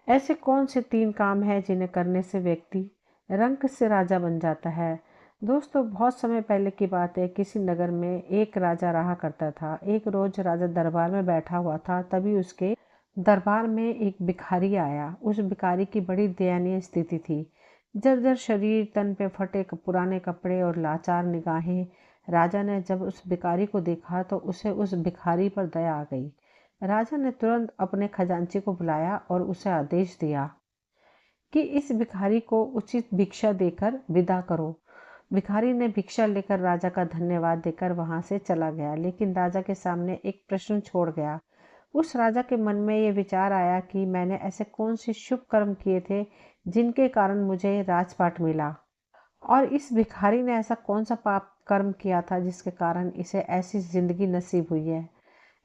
ऐसे कौन से 3 काम हैं जिन्हें करने से व्यक्ति रंक से राजा बन जाता है? दोस्तों, बहुत समय पहले की बात है। किसी नगर में एक राजा रहा करता था। एक रोज राजा दरबार में बैठा हुआ था, तभी उसके दरबार में एक भिखारी आया। उस भिखारी की बड़ी दयनीय स्थिति थी। जर्जर शरीर, तन पे फटे पुराने कपड़े और लाचार निगाहें। राजा ने जब उस भिखारी को देखा तो उसे उस भिखारी पर दया आ गई। राजा ने तुरंत अपने खजांची को बुलाया और उसे आदेश दिया कि इस भिखारी को उचित भिक्षा देकर विदा करो। भिखारी ने भिक्षा लेकर राजा का धन्यवाद देकर वहां से चला गया, लेकिन राजा के सामने एक प्रश्न छोड़ गया। उस राजा के मन में ये विचार आया कि मैंने ऐसे कौन से शुभ कर्म किए थे जिनके कारण मुझे राजपाट मिला, और इस भिखारी ने ऐसा कौन सा पाप कर्म किया था जिसके कारण इसे ऐसी जिंदगी नसीब हुई है।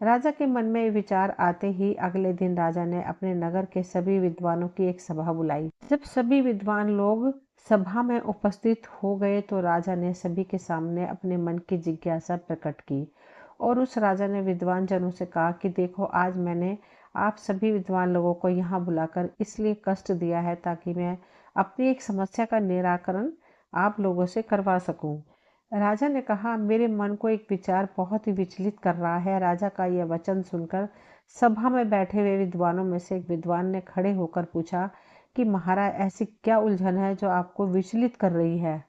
राजा के मन में ये विचार आते ही अगले दिन राजा ने अपने नगर के सभी विद्वानों की एक सभा बुलाई। जब सभी विद्वान लोग सभा में उपस्थित हो गए तो राजा ने सभी के सामने अपने मन की जिज्ञासा प्रकट की, और उस राजा ने विद्वान जनों से कहा कि देखो, आज मैंने आप सभी विद्वान लोगों को यहाँ बुलाकर इसलिए कष्ट दिया है ताकि मैं अपनी एक समस्या का निराकरण आप लोगों से करवा सकूं। राजा ने कहा, मेरे मन को एक विचार बहुत ही विचलित कर रहा है। राजा का यह वचन सुनकर सभा में बैठे हुए विद्वानों में से एक विद्वान ने खड़े होकर पूछा कि महाराज, ऐसी क्या उलझन है जो आपको विचलित कर रही है?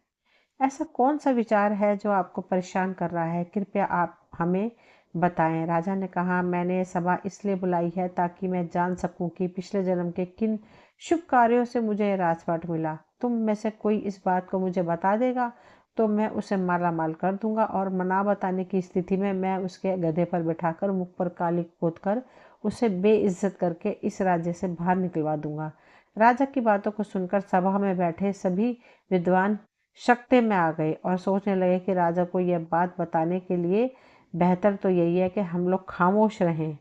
ऐसा कौन सा विचार है जो आपको परेशान कर रहा है? कृपया आप हमें बताएं। राजा ने कहा, मैंने सभा इसलिए बुलाई है ताकि मैं जान सकूं कि पिछले जन्म के किन शुभ कार्यों से मुझे यह राजपाट मिला। तुम में से कोई इस बात को मुझे बता देगा तो मैं उसे माला माल कर दूंगा, और ना बताने की स्थिति में मैं उसके गधे पर बैठाकर मुख पर काली पोत कर उसे बेइज्जत करके इस राज्य से बाहर निकलवा दूंगा। राजा की बातों को सुनकर सभा में बैठे सभी विद्वान शक्ते में आ गए और सोचने लगे कि राजा को यह बात बताने के लिए बेहतर तो यही है कि हम लोग खामोश रहें,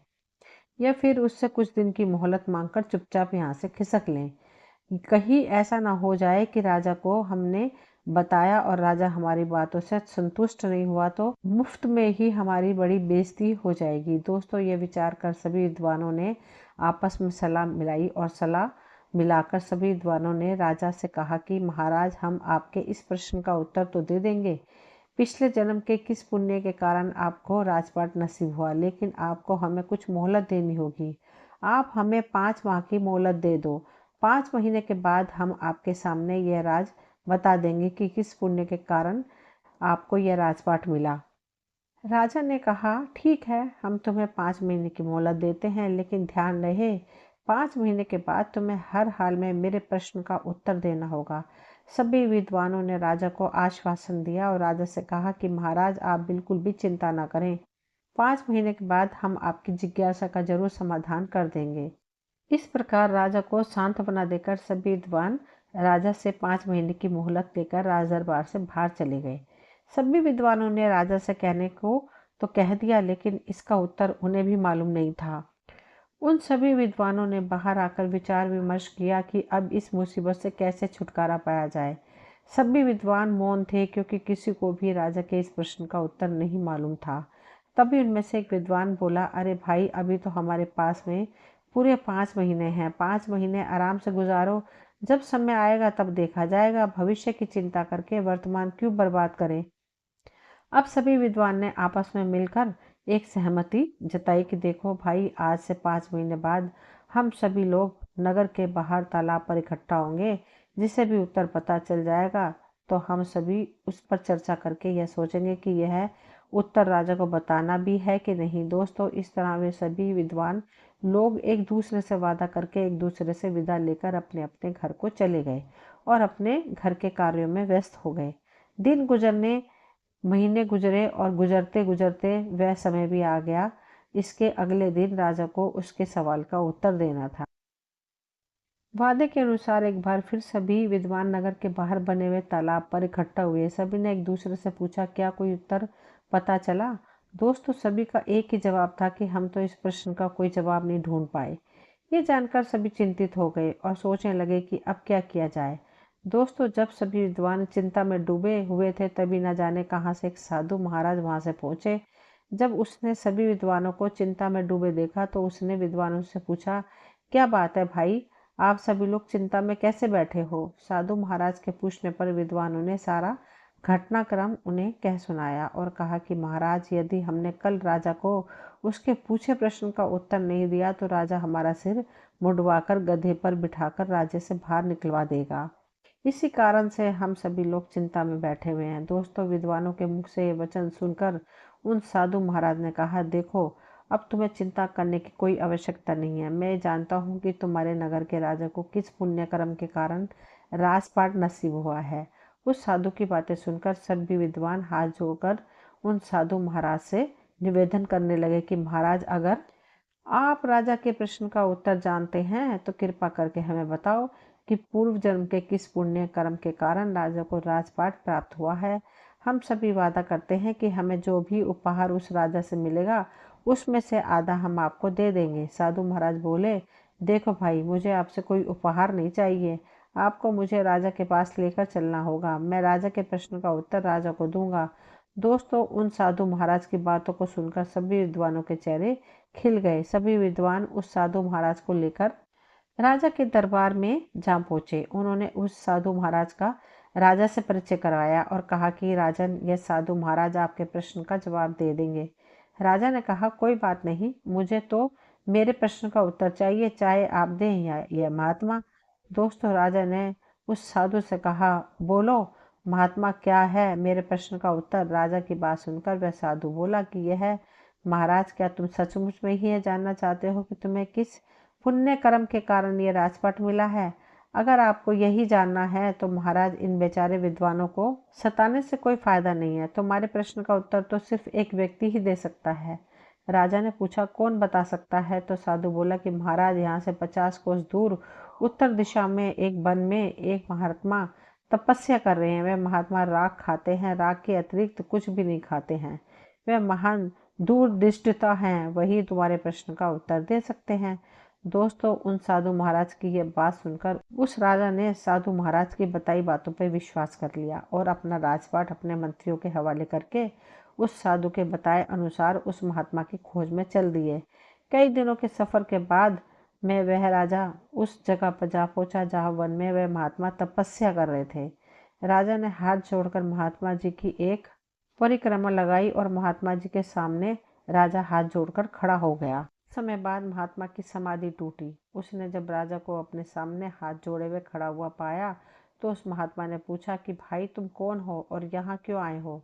या फिर उससे कुछ दिन की मोहलत मांगकर चुपचाप यहाँ से खिसक लें। कहीं ऐसा ना हो जाए कि राजा को हमने बताया और राजा हमारी बातों से संतुष्ट नहीं हुआ तो मुफ्त में ही हमारी बड़ी बेइज्जती हो जाएगी। दोस्तों, ये विचार कर सभी विद्वानों ने आपस में सलाह मिलाई, और सलाह मिलाकर सभी विद्वानों ने राजा से कहा कि महाराज, हम आपके इस प्रश्न का उत्तर तो दे देंगे, पिछले जन्म के किस पुण्य के कारण आपको राजपाट नसीब हुआ, लेकिन आपको हमें कुछ मोहलत देनी होगी। आप हमें 5 माह की मोहलत दे दो। 5 महीने के बाद हम आपके सामने यह राज बता देंगे कि किस पुण्य के कारण आपको यह राजपाट मिला। राजा ने कहा, ठीक है, हम तुम्हें 5 महीने की मोहलत देते हैं, लेकिन ध्यान रहे 5 महीने के बाद तुम्हें हर हाल में मेरे प्रश्न का उत्तर देना होगा। सभी विद्वानों ने राजा को आश्वासन दिया और राजा से कहा कि महाराज, आप बिल्कुल भी चिंता न करें। 5 महीने के बाद हम आपकी जिज्ञासा का जरूर समाधान कर देंगे। इस प्रकार राजा को सांत्वना देकर सभी विद्वान राजा से 5 महीने की मोहलत लेकर राजदरबार से बाहर चले गए। सभी विद्वानों ने राजा से कहने को तो कह दिया, लेकिन इसका उत्तर उन्हें भी मालूम नहीं था। उन सभी विद्वानों ने बाहर आकर विचार विमर्श किया कि अब इस मुसीबत से कैसे छुटकारा पाया जाए। सभी विद्वान मौन थे, क्योंकि किसी को भी राजा के इस प्रश्न का उत्तर नहीं मालूम था। तभी उनमें से एक विद्वान बोला, अरे भाई, अभी तो हमारे पास में पूरे 5 महीने हैं। 5 महीने आराम से गुजारो, जब समय आएगा तब देखा जाएगा। भविष्य की चिंता करके वर्तमान क्यों बर्बाद करें। अब सभी विद्वान ने आपस में मिलकर एक सहमति जताई कि देखो भाई, आज से 5 महीने बाद हम सभी लोग नगर के बाहर तालाब पर इकट्ठा होंगे। जिसे भी उत्तर पता चल जाएगा तो हम सभी उस पर चर्चा करके यह सोचेंगे कि यह उत्तर राजा को बताना भी है कि नहीं। दोस्तों, इस तरह वे सभी विद्वान लोग एक दूसरे से वादा करके एक दूसरे से विदा लेकर अपने अपने घर को चले गए और अपने घर के कार्यों में व्यस्त हो गए। दिन गुजरने महीने गुजरे और गुजरते गुजरते वह समय भी आ गया। इसके अगले दिन राजा को उसके सवाल का उत्तर देना था। वादे के अनुसार एक बार फिर सभी विद्वान नगर के बाहर बने हुए तालाब पर इकट्ठा हुए। सभी ने एक दूसरे से पूछा, क्या कोई उत्तर पता चला? दोस्तों, सभी का एक ही जवाब था कि हम तो इस प्रश्न का कोई जवाब नहीं ढूंढ पाए। ये जानकर सभी चिंतित हो गए और सोचने लगे कि अब क्या किया जाए। दोस्तों, जब सभी विद्वान चिंता में डूबे हुए थे, तभी न जाने कहाँ से एक साधु महाराज वहां से पहुंचे। जब उसने सभी विद्वानों को चिंता में डूबे देखा तो उसने विद्वानों से पूछा, क्या बात है भाई, आप सभी लोग चिंता में कैसे बैठे हो? साधु महाराज के पूछने पर विद्वानों ने सारा घटनाक्रम उन्हें कह सुनाया और कहा कि महाराज, यदि हमने कल राजा को उसके पूछे प्रश्न का उत्तर नहीं दिया तो राजा हमारा सिर मुंडवाकर गधे पर बिठाकर राज्य से बाहर निकलवा देगा। इसी कारण से हम सभी लोग चिंता में बैठे हुए हैं। दोस्तों, विद्वानों के मुख से ये वचन सुनकर उन साधु महाराज ने कहा, देखो, अब तुम्हें चिंता करने की कोई आवश्यकता नहीं है। मैं जानता हूँ कि तुम्हारे नगर के राजा को किस पुण्य कर्म के कारण राजपाट नसीब हुआ है। उस साधु की बातें सुनकर सभी विद्वान हाथ जोड़कर उन साधु महाराज से निवेदन करने लगे कि महाराज, अगर आप राजा के प्रश्न का उत्तर जानते हैं तो कृपा करके हमें बताओ कि पूर्व जन्म के किस पुण्य कर्म के कारण राजा को राजपाट प्राप्त हुआ है। हम सभी वादा करते हैं कि हमें जो भी उपहार उस राजा से मिलेगा उसमें से आधा हम आपको दे देंगे। साधु महाराज बोले, देखो भाई, मुझे आपसे कोई उपहार नहीं चाहिए। आपको मुझे राजा के पास लेकर चलना होगा। मैं राजा के प्रश्न का उत्तर राजा को दूंगा। दोस्तों, उन साधु महाराज की बातों को सुनकर सभी विद्वानों के चेहरे खिल गए। सभी विद्वान उस साधु महाराज को लेकर राजा के दरबार में जा पहुंचे। उन्होंने उस साधु महाराज का राजा से परिचय करवाया और कहा कि राजन, यह साधु महाराज आपके प्रश्न का जवाब दे देंगे। राजा ने कहा, कोई बात नहीं, मुझे तो मेरे प्रश्न का उत्तर चाहिए, चाहे आप दें या यह महात्मा। दोस्तों, राजा ने उस साधु से कहा, बोलो महात्मा, क्या है मेरे प्रश्न का उत्तर? राजा की बात सुनकर वह साधु बोला कि यह है, महाराज, क्या तुम सचमुच में ही यह जानना चाहते हो कि तुम्हें किस पुण्य कर्म के कारण ये राजपाट मिला है? अगर आपको यही जानना है तो महाराज, इन बेचारे विद्वानों को सताने से कोई फायदा नहीं है। तुम्हारे प्रश्न का उत्तर तो सिर्फ एक व्यक्ति ही दे सकता है। राजा ने पूछा, कौन बता सकता है? तो साधु बोला कि महाराज, यहाँ से 50 कोस दूर उत्तर दिशा में एक वन में एक महात्मा तपस्या कर रहे हैं। वे महात्मा राख खाते हैं, राख के अतिरिक्त कुछ भी नहीं खाते हैं। वे महान दूरदृष्टता हैं, वही तुम्हारे प्रश्न का उत्तर दे सकते हैं। दोस्तों, उन साधु महाराज की यह बात सुनकर उस राजा ने साधु महाराज की बताई बातों पर विश्वास कर लिया और अपना राजपाट अपने मंत्रियों के हवाले करके उस साधु के बताए अनुसार उस महात्मा की खोज में चल दिए। कई दिनों के सफर के बाद में वह राजा उस जगह पर जा पहुंचा जहाँ वन में वह महात्मा तपस्या कर रहे थे। राजा ने हाथ जोड़कर महात्मा जी की एक परिक्रमा लगाई और महात्मा जी के सामने राजा हाथ जोड़कर खड़ा हो गया। समय बाद महात्मा की समाधि टूटी। उसने जब राजा को अपने सामने हाथ जोड़े हुए खड़ा हुआ पाया तो उस महात्मा ने पूछा कि भाई, तुम कौन हो और यहाँ क्यों आए हो?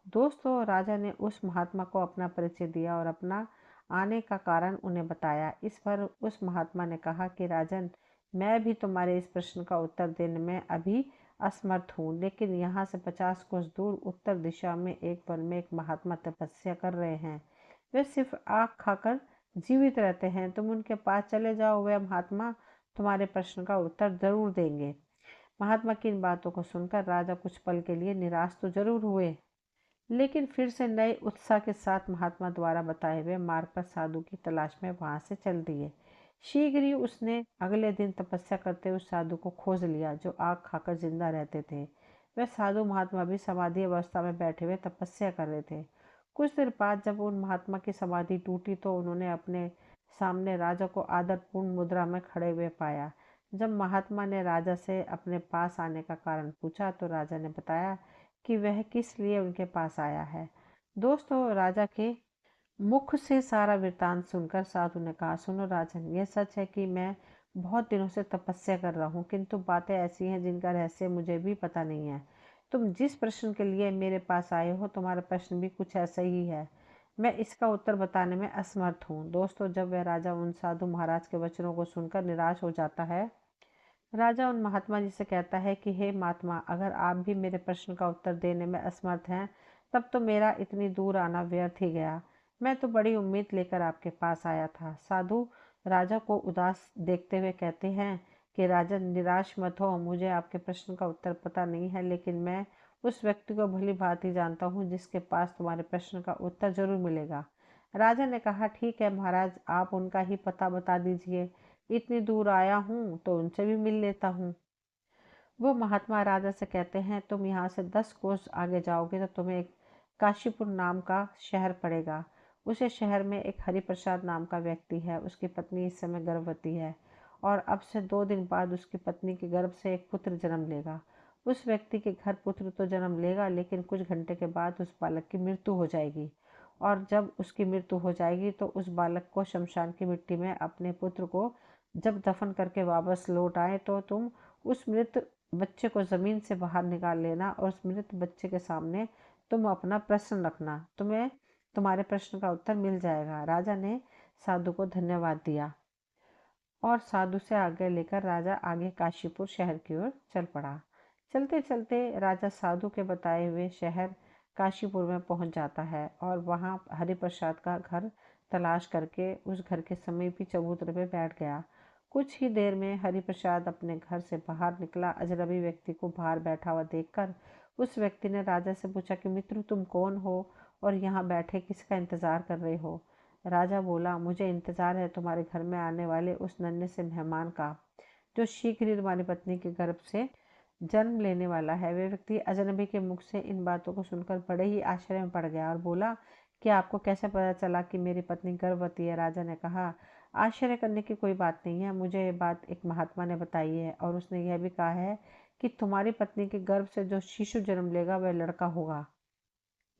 दोस्तों, राजा ने उस महात्मा को अपना परिचय दिया और अपना आने का कारण उन्हें बताया। इस पर उस महात्मा ने कहा कि राजन, मैं भी तुम्हारे इस प्रश्न का उत्तर देने में अभी असमर्थ हूँ, लेकिन यहाँ से 50 कोस दूर उत्तर दिशा में एक वन में एक महात्मा तपस्या कर रहे हैं। वे सिर्फ आग खाकर जीवित रहते हैं। तुम उनके पास चले जाओ, वह महात्मा तुम्हारे प्रश्न का उत्तर जरूर देंगे। महात्मा की इन बातों को सुनकर राजा कुछ पल के लिए निराश तो जरूर हुए, लेकिन फिर से नए उत्साह के साथ महात्मा द्वारा बताए हुए मार्ग पर साधु की तलाश में वहां से चल दिए। शीघ्र ही उसने अगले दिन तपस्या करते उस साधु को खोज लिया जो आग खाकर जिंदा रहते थे। वह साधु महात्मा भी समाधि अवस्था में बैठे हुए तपस्या कर रहे थे। कुछ देर बाद जब उन महात्मा की समाधि टूटी तो उन्होंने अपने सामने राजा को आदरपूर्ण मुद्रा में खड़े हुए पाया। जब महात्मा ने राजा से अपने पास आने का कारण पूछा तो राजा ने बताया कि वह किस लिए उनके पास आया है। दोस्तों, राजा के मुख से सारा वृतांत सुनकर साधु ने कहा, सुनो राजन, यह सच है कि मैं बहुत दिनों से तपस्या कर रहा हूँ, किंतु बातें ऐसी हैं जिनका रहस्य मुझे भी पता नहीं है। तुम जिस प्रश्न के लिए मेरे पास आए हो, तुम्हारा प्रश्न भी कुछ ऐसा ही है। मैं इसका उत्तर बताने में असमर्थ हूँ। दोस्तों, जब वह राजा उन साधु महाराज के वचनों को सुनकर निराश हो जाता है, राजा उन महात्मा जी से कहता है कि हे महात्मा, अगर आप भी मेरे प्रश्न का उत्तर देने में असमर्थ हैं, तब तो मेरा इतनी दूर आना व्यर्थ ही गया। मैं तो बड़ी उम्मीद लेकर आपके पास आया था। साधु राजा को उदास देखते हुए कहते हैं कि राजन, निराश मत हो, मुझे आपके प्रश्न का उत्तर पता नहीं है, लेकिन मैं उस व्यक्ति को भली भांति जानता हूँ जिसके पास तुम्हारे प्रश्न का उत्तर जरूर मिलेगा। राजा ने कहा, ठीक है महाराज, आप उनका ही पता बता दीजिए। इतनी दूर आया हूँ तो उनसे भी मिल लेता हूँ। वो महात्मा राजा से कहते हैं, तुम यहाँ से 10 कोस आगे जाओगे तो तुम्हें एक काशीपुर नाम का शहर पड़ेगा। उसे शहर में एक हरिप्रसाद नाम का व्यक्ति है। उसकी पत्नी इस समय गर्भवती है और अब से 2 दिन बाद उसकी पत्नी के गर्भ से एक पुत्र जन्म लेगा। उस व्यक्ति के घर पुत्र तो जन्म लेगा, लेकिन कुछ घंटे के बाद उस बालक की मृत्यु हो जाएगी। और जब उसकी मृत्यु हो जाएगी तो उस बालक को शमशान की मिट्टी में अपने पुत्र को जब दफन करके वापस लौट आए तो तुम उस मृत बच्चे को जमीन से बाहर निकाल लेना और उस मृत बच्चे के सामने तुम अपना प्रश्न रखना। तुम्हें तुम्हारे प्रश्न का उत्तर मिल जाएगा। राजा ने साधु को धन्यवाद दिया और साधु से आज्ञा लेकर राजा आगे काशीपुर शहर की ओर चल पड़ा। चलते चलते राजा साधु के बताए हुए शहर काशीपुर में पहुंच जाता है और वहां हरिप्रसाद का घर तलाश करके उस घर के समीप ही चबूतरे पे बैठ गया। कुछ ही देर में हरिप्रसाद अपने घर से बाहर निकला। अजनबी व्यक्ति को बाहर बैठा हुआ देखकर उस व्यक्ति ने राजा से पूछा कि मित्र, तुम कौन हो और यहाँ बैठे किसका इंतजार कर रहे हो? राजा बोला, मुझे इंतजार है तुम्हारे घर में आने वाले उस नन्हे से मेहमान का, जो शीघ्र ही तुम्हारी पत्नी के गर्भ से जन्म लेने वाला है। वे व्यक्ति अजनबी के मुख से इन बातों को सुनकर बड़े ही आश्चर्य में पड़ गया और बोला कि आपको कैसे पता चला कि मेरी पत्नी गर्भवती है? राजा ने कहा, आश्चर्य करने की कोई बात नहीं है। मुझे ये बात एक महात्मा ने बताई है और उसने यह भी कहा है कि तुम्हारी पत्नी के गर्भ से जो शिशु जन्म लेगा वह लड़का होगा,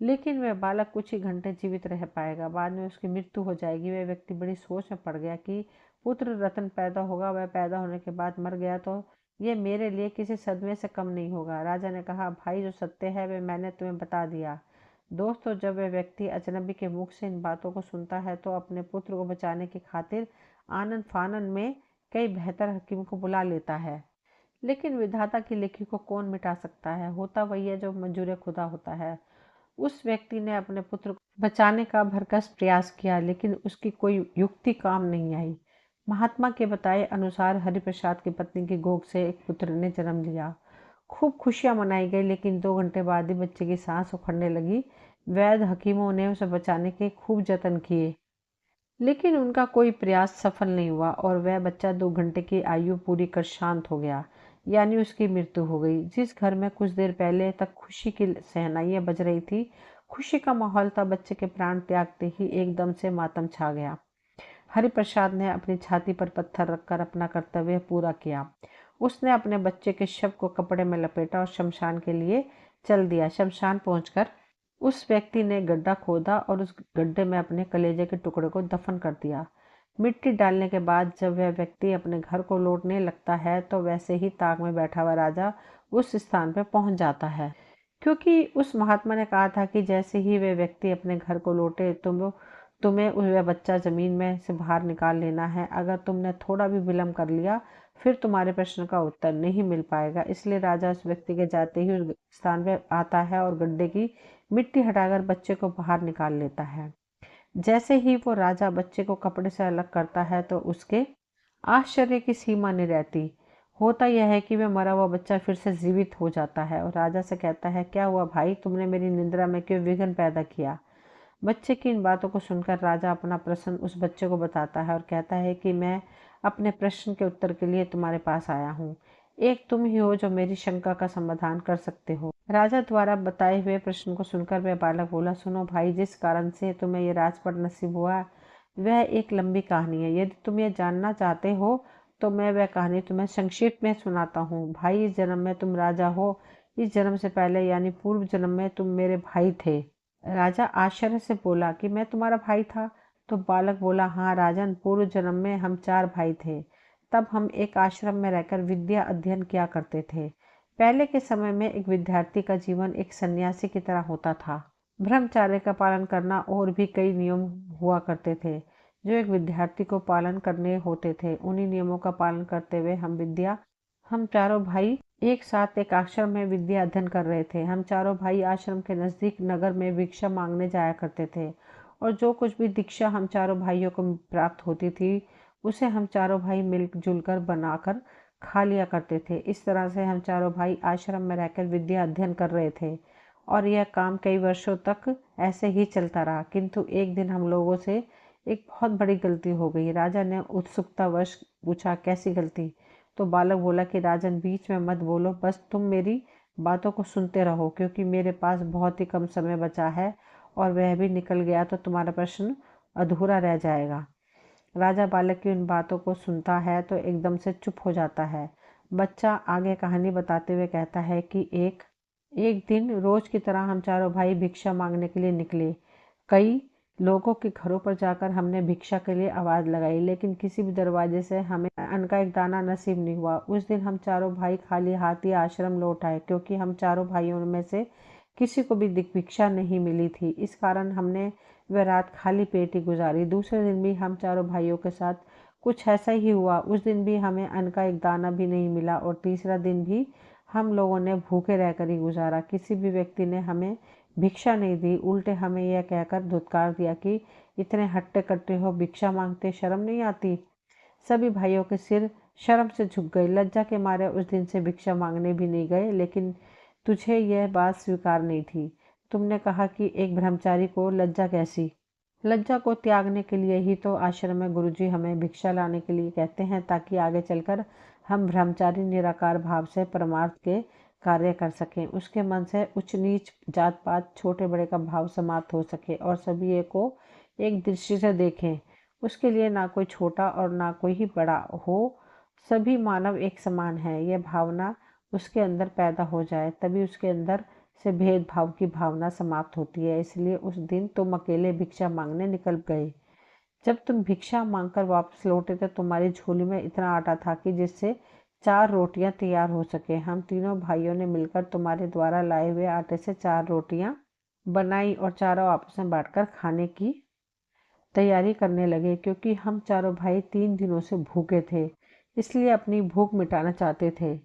लेकिन वह बालक कुछ ही घंटे जीवित रह पाएगा, बाद में उसकी मृत्यु हो जाएगी। वह व्यक्ति बड़ी सोच में पड़ गया कि पुत्र रत्न पैदा होगा, वह पैदा होने के बाद मर गया तो ये मेरे लिए किसी सदमे से कम नहीं होगा। राजा ने कहा, भाई, जो सत्य है वह मैंने तुम्हें बता दिया। दोस्तों, जब वह व्यक्ति अजनबी के मुख से इन बातों को सुनता है तो अपने पुत्र को बचाने की खातिर आनन फानन में कई बेहतर हकीम को बुला लेता है। लेकिन विधाता की लिखी को कौन मिटा सकता है? होता वही है जो मंजूर खुदा होता है। उस व्यक्ति ने अपने पुत्र को बचाने का भरकस प्रयास किया, लेकिन उसकी कोई युक्ति काम नहीं आई। महात्मा के बताए अनुसार हरिप्रसाद की पत्नी की गोद से एक पुत्र ने जन्म लिया। खूब खुशियां मनाई गई, लेकिन 2 घंटे बाद ही बच्चे की सांस उखड़ने लगी। वैद्य हकीमों ने उसे बचाने के खूब जतन किए, लेकिन उनका कोई प्रयास सफल नहीं हुआ और वह बच्चा 2 घंटे की आयु पूरी कर शांत हो गया, यानी उसकी मृत्यु हो गई। जिस घर में कुछ देर पहले तक खुशी की शहनाइयां बज रही थी, खुशी का माहौल था, बच्चे के प्राण त्यागते ही एकदम से मातम छा गया। हरिप्रसाद ने अपनी छाती पर पत्थर रखकर अपना कर्तव्य पूरा किया। उसने अपने बच्चे के शव को कपड़े में लपेटा और शमशान के लिए चल दिया। शमशान पहुंचकर उस व्यक्ति ने गड्ढा खोदा और उस गड्ढे में अपने कलेजे के टुकड़े को दफन कर दिया। मिट्टी डालने के बाद जब वह व्यक्ति अपने घर को लौटने लगता है तो वैसे ही ताक में बैठा हुआ राजा उस स्थान पर पहुंच जाता है, क्योंकि उस महात्मा ने कहा था कि जैसे ही वह व्यक्ति अपने घर को लौटे तुम्हें वह बच्चा जमीन में से बाहर निकाल लेना है। अगर तुमने थोड़ा भी विलम्ब कर लिया फिर तुम्हारे प्रश्न का उत्तर नहीं मिल पाएगा। इसलिए राजा उस व्यक्ति के जाते ही उस स्थान पर आता है और गड्ढे की मिट्टी हटाकर बच्चे को बाहर निकाल लेता है। जैसे ही वो राजा बच्चे को कपड़े से अलग करता है तो उसके आश्चर्य की सीमा नहीं रहती। होता यह है कि वह मरा हुआ बच्चा फिर से जीवित हो जाता है और राजा से कहता है, क्या हुआ भाई, तुमने मेरी निद्रा में क्यों विघ्न पैदा किया? बच्चे की इन बातों को सुनकर राजा अपना प्रश्न उस बच्चे को बताता है और कहता है कि मैं अपने प्रश्न के उत्तर के लिए तुम्हारे पास आया हूँ। एक तुम ही हो जो मेरी शंका का समाधान कर सकते हो। राजा द्वारा बताए हुए प्रश्न को सुनकर वह बालक बोला, सुनो भाई, जिस कारण से तुम्हें ये राजपाट नसीब हुआ वह एक लंबी कहानी है। यदि तुम ये जानना चाहते हो तो मैं वह कहानी तुम्हें संक्षिप्त में सुनाता हूँ। भाई, इस जन्म में तुम राजा हो। इस जन्म से पहले यानी पूर्व जन्म में तुम मेरे भाई थे। राजा आश्चर्य से बोला कि मैं तुम्हारा भाई था? तो बालक बोला, हाँ राजन, पूर्व जन्म में हम 4 भाई थे। तब हम एक आश्रम में रहकर विद्या अध्ययन किया करते थे। पहले के समय में एक विद्यार्थी का जीवन एक सन्यासी की तरह होता था। ब्रह्मचर्य का पालन करना और भी कई नियम हुआ करते थे जो एक विद्यार्थी को पालन करने होते थे। उन्हीं नियमों का पालन करते हुए हम चारों भाई एक साथ एक आश्रम में विद्या अध्ययन कर रहे थे। हम चारों भाई आश्रम के नजदीक नगर में भिक्षा मांगने जाया करते थे और जो कुछ भी दीक्षा हम चारों भाइयों को प्राप्त होती थी उसे हम चारों भाई मिलजुल कर बनाकर खा लिया करते थे। इस तरह से हम चारों भाई आश्रम में रहकर विद्या अध्ययन कर रहे थे और यह काम कई वर्षों तक ऐसे ही चलता रहा। किंतु एक दिन हम लोगों से एक बहुत बड़ी गलती हो गई। राजा ने उत्सुकतावश पूछा, कैसी गलती? तो बालक बोला कि राजन, बीच में मत बोलो, बस तुम मेरी बातों को सुनते रहो, क्योंकि मेरे पास बहुत ही कम समय बचा है और वह भी निकल गया तो तुम्हारा प्रश्न अधूरा रह जाएगा। राजा बालक की उन बातों को सुनता है तो एकदम से चुप हो जाता है। बच्चा आगे कहानी बताते हुए कहता है कि एक एक दिन रोज की तरह हम चारों भाई भिक्षा मांगने के लिए निकले। कई लोगों के घरों पर जाकर हमने भिक्षा के लिए आवाज लगाई, लेकिन किसी भी दरवाजे से हमें अन्न का एक दाना नसीब नहीं हुआ। उस दिन हम चारों भाई खाली हाथ ही आश्रम लौट आए, क्योंकि हम चारों भाइयों में से किसी को भी भिक्षा नहीं मिली थी। इस कारण हमने वह रात खाली पेट ही गुजारी। दूसरे दिन भी हम चारों भाइयों के साथ कुछ ऐसा ही हुआ। उस दिन भी हमें अन्न का एक दाना भी नहीं मिला और तीसरा दिन भी हम लोगों ने भूखे रहकर ही गुजारा। किसी भी व्यक्ति ने हमें भिक्षा नहीं दी, उल्टे हमें यह कहकर धुतकार दिया कि इतने हट्टे कट्टे हो, भिक्षा मांगते शर्म नहीं आती। सभी भाइयों के सिर शर्म से झुक गए। लज्जा के मारे उस दिन से भिक्षा मांगने भी नहीं गए। लेकिन तुझे यह बात स्वीकार नहीं थी। तुमने कहा कि एक ब्रह्मचारी को लज्जा कैसी। लज्जा को त्यागने के लिए ही तो आश्रम में गुरुजी हमें भिक्षा लाने के लिए कहते हैं, ताकि आगे चलकर हम ब्रह्मचारी निराकार भाव से परमार्थ के कार्य कर सकें। उसके मन से उच्च नीच, जात पात, छोटे बड़े का भाव समाप्त हो सके और सभी एक को एक दृष्टि से देखें। उसके लिए ना कोई छोटा और ना कोई ही बड़ा हो, सभी मानव एक समान है, यह भावना उसके अंदर पैदा हो जाए, तभी उसके अंदर से भेदभाव की भावना समाप्त होती है। इसलिए उस दिन तुम अकेले भिक्षा मांगने निकल गए। जब तुम भिक्षा मांगकर वापस लौटे तो तुम्हारी झोली में इतना आटा था कि जिससे 4 रोटियां तैयार हो सके। हम तीनों भाइयों ने मिलकर तुम्हारे द्वारा लाए हुए आटे से 4 रोटियां बनाई और चारों आपस में बांटकर खाने की तैयारी करने लगे। क्योंकि हम चारों भाई 3 दिनों से भूखे थे, इसलिए अपनी भूख मिटाना चाहते थे।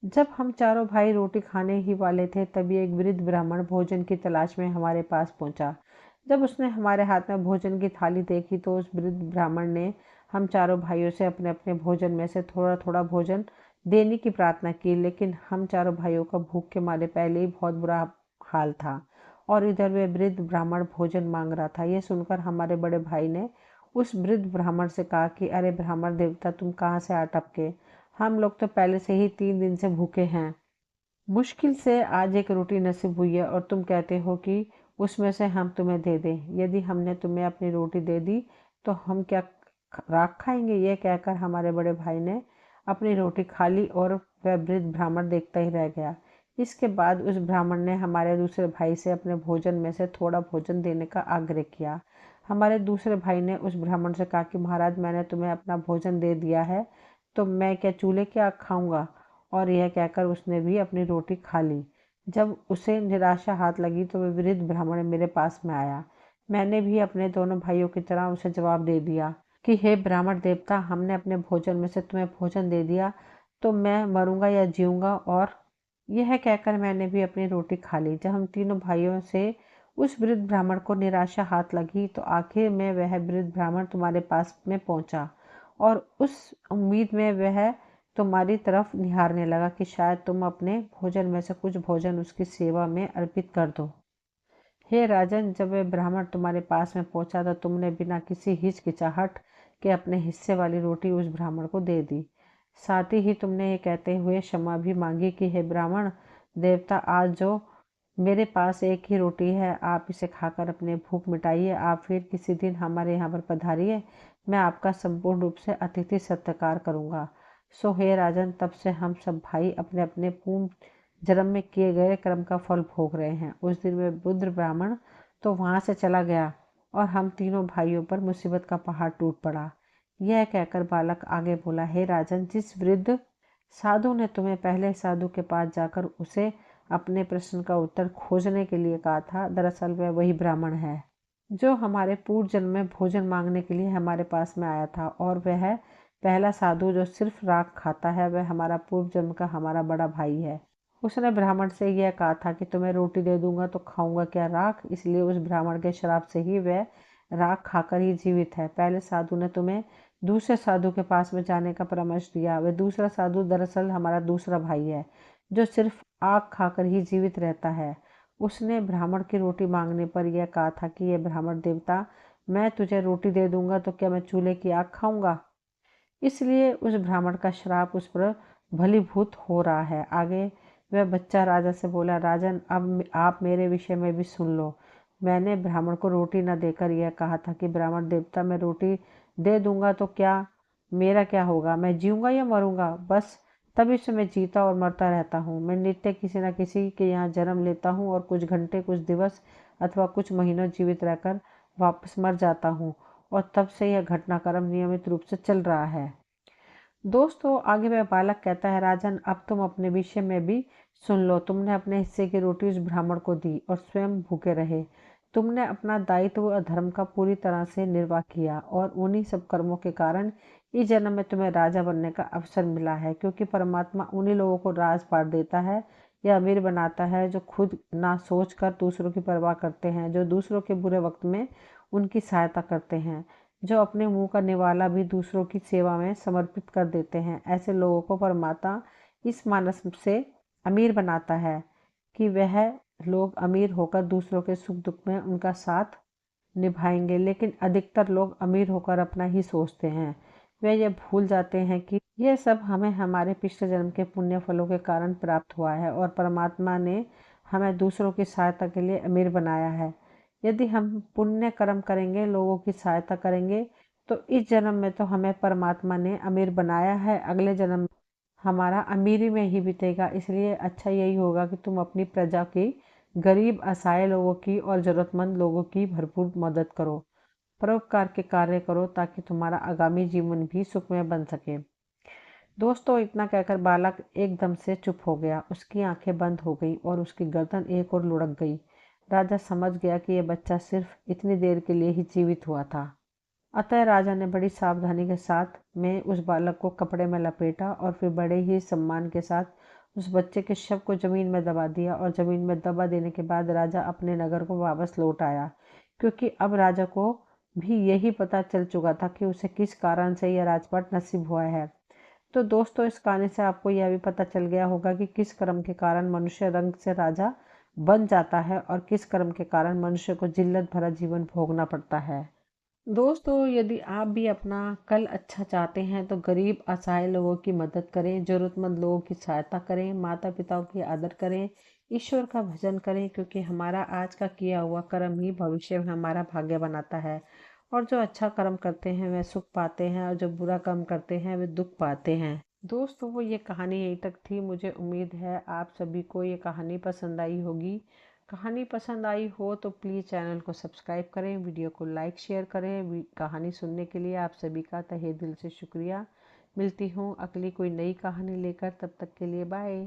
जब हम चारों भाई रोटी खाने ही वाले थे, तभी एक वृद्ध ब्राह्मण भोजन की तलाश में हमारे पास पहुंचा। जब उसने हमारे हाथ में भोजन की थाली देखी तो उस वृद्ध ब्राह्मण ने हम चारों भाइयों से अपने अपने भोजन में से थोड़ा थोड़ा भोजन देने की प्रार्थना की। लेकिन हम चारों भाइयों का भूख के मारे पहले ही बहुत बुरा हाल था और इधर वे वृद्ध ब्राह्मण भोजन मांग रहा था। यह सुनकर हमारे बड़े भाई ने उस वृद्ध ब्राह्मण से कहा कि अरे ब्राह्मण देवता, तुम कहाँ से आ टपके? हम लोग तो पहले से ही 3 दिन से भूखे हैं। मुश्किल से आज एक रोटी नसीब हुई है और तुम कहते हो कि उसमें से हम तुम्हें दे दें। यदि हमने तुम्हें अपनी रोटी दे दी तो हम क्या राख खाएंगे? यह कहकर हमारे बड़े भाई ने अपनी रोटी खा ली और वह वृद्ध ब्राह्मण देखता ही रह गया। इसके बाद उस ब्राह्मण ने हमारे दूसरे भाई से अपने भोजन में से थोड़ा भोजन देने का आग्रह किया। हमारे दूसरे भाई ने उस ब्राह्मण से कहा कि महाराज, मैंने तुम्हें अपना भोजन दे दिया है, तो मैं क्या चूल्हे की आग खाऊंगा? और यह कहकर उसने भी अपनी रोटी खा ली। जब उसे निराशा हाथ लगी तो वह वृद्ध ब्राह्मण मेरे पास में आया। मैंने भी अपने दोनों भाइयों की तरह उसे जवाब दे दिया कि हे ब्राह्मण देवता, हमने अपने भोजन में से तुम्हें भोजन दे दिया, तो मैं मरूंगा या जीऊंगा? और यह कहकर मैंने भी अपनी रोटी खा ली। जब हम तीनों भाइयों से उस वृद्ध ब्राह्मण को निराशा हाथ लगी तो आखिर में वह वृद्ध ब्राह्मण तुम्हारे पास में पहुंचा और उस उम्मीद में वह तुम्हारी तरफ निहारने लगा कि शायद तुम अपने भोजन में से कुछ भोजन उसकी सेवा में अर्पित कर दो। हे राजन, जब वह ब्राह्मण तुम्हारे पास में पहुंचा तो तुमने बिना किसी हिचकिचाहट के अपने हिस्से वाली रोटी उस ब्राह्मण को दे दी। साथ ही तुमने ये कहते हुए क्षमा भी मांगी कि हे ब्राह्मण देवता, आज जो मेरे पास एक ही रोटी है, आप इसे खाकर अपने भूख मिटाइए। आप फिर किसी दिन हमारे यहाँ पर पधारिए, मैं आपका संपूर्ण रूप से अतिथि सत्कार करूँगा। सो हे राजन, तब से हम सब भाई अपने अपने पूर्ण जन्म में किए गए कर्म का फल भोग रहे हैं। उस दिन में बुद्ध ब्राह्मण तो वहाँ से चला गया और हम तीनों भाइयों पर मुसीबत का पहाड़ टूट पड़ा। यह कहकर बालक आगे बोला, हे राजन, जिस वृद्ध साधु ने तुम्हें पहले साधु के पास जाकर उसे अपने प्रश्न का उत्तर खोजने के लिए कहा था, दरअसल वह वही ब्राह्मण है जो हमारे पूर्व जन्म में भोजन मांगने के लिए हमारे पास में आया था। और वह पहला साधु जो सिर्फ राख खाता है, वह हमारा पूर्व जन्म का हमारा बड़ा भाई है। उसने ब्राह्मण से यह कहा था कि तुम्हें रोटी दे दूंगा तो खाऊंगा क्या राख? इसलिए उस ब्राह्मण के श्राप से ही वह राख खाकर ही जीवित है। पहले साधु ने तुम्हें दूसरे साधु के पास में जाने का परामर्श दिया। वह दूसरा साधु दरअसल हमारा दूसरा भाई है जो सिर्फ आग खाकर ही जीवित रहता है। उसने ब्राह्मण की रोटी मांगने पर यह कहा था कि यह ब्राह्मण देवता, मैं तुझे रोटी दे दूंगा तो क्या मैं चूल्हे की आग खाऊंगा? इसलिए उस ब्राह्मण का श्राप उस पर भलीभूत हो रहा है। आगे वह बच्चा राजा से बोला, राजन, अब आप मेरे विषय में भी सुन लो। मैंने ब्राह्मण को रोटी न देकर यह कहा था कि ब्राह्मण देवता, मैं रोटी दे दूंगा तो क्या, मेरा क्या होगा, मैं जीऊंगा या मरूंगा, बस तभी से मैं जीता और मरता रहता हूँ। मैं नित्य किसी न किसी के यहाँ जन्म लेता हूँ और कुछ घंटे, कुछ दिवस अथवा कुछ महीनों जीवित रहकर वापस मर जाता हूँ, और तब से यह घटनाक्रम नियमित रूप से चल रहा है। दोस्तों आगे वह बालक कहता है, राजन अब तुम अपने विषय में भी सुन लो। तुमने अपने हिस्से की रोटी उस ब्राह्मण को दी और स्वयं भूखे रहे। तुमने अपना दायित्व और धर्म का पूरी तरह से निर्वाह किया, और उन्हीं सब कर्मों के कारण इस जन्म में तुम्हें राजा बनने का अवसर मिला है। क्योंकि परमात्मा उन्हीं लोगों को राज पाट देता है या अमीर बनाता है जो खुद ना सोच कर दूसरों की परवाह करते हैं, जो दूसरों के बुरे वक्त में उनकी सहायता करते हैं, जो अपने मुंह का निवाला भी दूसरों की सेवा में समर्पित कर देते हैं। ऐसे लोगों को परमात्मा इस मानस से अमीर बनाता है कि वह लोग अमीर होकर दूसरों के सुख दुख में उनका साथ निभाएंगे। लेकिन अधिकतर लोग अमीर होकर अपना ही सोचते हैं। वे ये भूल जाते हैं कि यह सब हमें हमारे पिछले जन्म के पुण्य फलों के कारण प्राप्त हुआ है, और परमात्मा ने हमें दूसरों की सहायता के लिए अमीर बनाया है। यदि हम पुण्य कर्म करेंगे, लोगों की सहायता करेंगे, तो इस जन्म में तो हमें परमात्मा ने अमीर बनाया है, अगले जन्म हमारा अमीरी में ही बीतेगा। इसलिए अच्छा यही होगा कि तुम अपनी प्रजा की, गरीब असहाय लोगों की और ज़रूरतमंद लोगों की भरपूर मदद करो, परोपकार के कार्य करो, ताकि तुम्हारा आगामी जीवन भी सुखमय बन सके। दोस्तों इतना कहकर बालक एकदम से चुप हो गया। उसकी आंखें बंद हो गई और उसकी गर्दन एक ओर लुढ़क गई। राजा समझ गया कि यह बच्चा सिर्फ इतनी देर के लिए ही जीवित हुआ था। अतः राजा ने बड़ी सावधानी के साथ में उस बालक को कपड़े में लपेटा और फिर बड़े ही सम्मान के साथ उस बच्चे के शव को जमीन में दबा दिया। और जमीन में दबा देने के बाद राजा अपने नगर को वापस लौट आया, क्योंकि अब राजा को भी यही पता चल चुका था कि उसे किस कारण से यह राजपाट नसीब हुआ है। तो दोस्तों इस कहानी से आपको यह भी पता चल गया होगा कि किस कर्म के कारण मनुष्य रंग से राजा बन जाता है और किस कर्म के कारण मनुष्य को जिल्लत भरा जीवन भोगना पड़ता है। दोस्तों यदि आप भी अपना कल अच्छा चाहते हैं तो गरीब असहाय लोगों की मदद करें, जरूरतमंद लोगों की सहायता करें, माता पिताओं की आदर करें, ईश्वर का भजन करें, क्योंकि हमारा आज का किया हुआ कर्म ही भविष्य में हमारा भाग्य बनाता है। और जो अच्छा कर्म करते हैं वे सुख पाते हैं, और जो बुरा कर्म करते हैं वे दुख पाते हैं। दोस्तों वो ये कहानी यहीं तक थी। मुझे उम्मीद है आप सभी को ये कहानी पसंद आई होगी। कहानी पसंद आई हो तो प्लीज़ चैनल को सब्सक्राइब करें, वीडियो को लाइक शेयर करें। कहानी सुनने के लिए आप सभी का तहे दिल से शुक्रिया। मिलती हूँ अगली कोई नई कहानी लेकर, तब तक के लिए बाय।